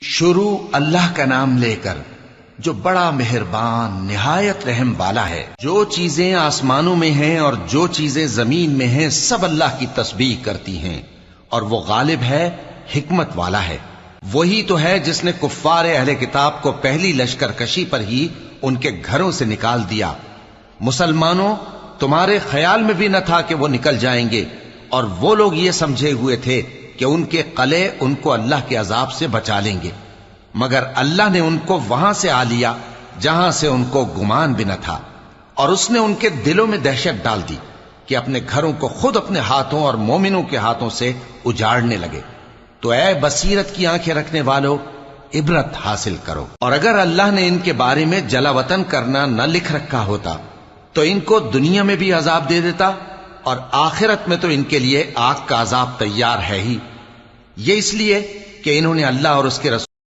شروع اللہ کا نام لے کر جو بڑا مہربان نہایت رحم والا ہے۔ جو چیزیں آسمانوں میں ہیں اور جو چیزیں زمین میں ہیں سب اللہ کی تسبیح کرتی ہیں، اور وہ غالب ہے، حکمت والا ہے۔ وہی تو ہے جس نے کفار اہل کتاب کو پہلی لشکر کشی پر ہی ان کے گھروں سے نکال دیا۔ مسلمانوں، تمہارے خیال میں بھی نہ تھا کہ وہ نکل جائیں گے، اور وہ لوگ یہ سمجھے ہوئے تھے کہ ان کے قلعے ان کو اللہ کے عذاب سے بچا لیں گے، مگر اللہ نے ان کو وہاں سے آ لیا جہاں سے ان کو گمان بھی نہ تھا، اور اس نے ان کے دلوں میں دہشت ڈال دی کہ اپنے گھروں کو خود اپنے ہاتھوں اور مومنوں کے ہاتھوں سے اجاڑنے لگے۔ تو اے بصیرت کی آنکھیں رکھنے والو، عبرت حاصل کرو۔ اور اگر اللہ نے ان کے بارے میں جلا وطن کرنا نہ لکھ رکھا ہوتا تو ان کو دنیا میں بھی عذاب دے دیتا، اور آخرت میں تو ان کے لیے آگ کا عذاب تیار ہے ہی۔ یہ اس لیے کہ انہوں نے اللہ اور اس کے رسول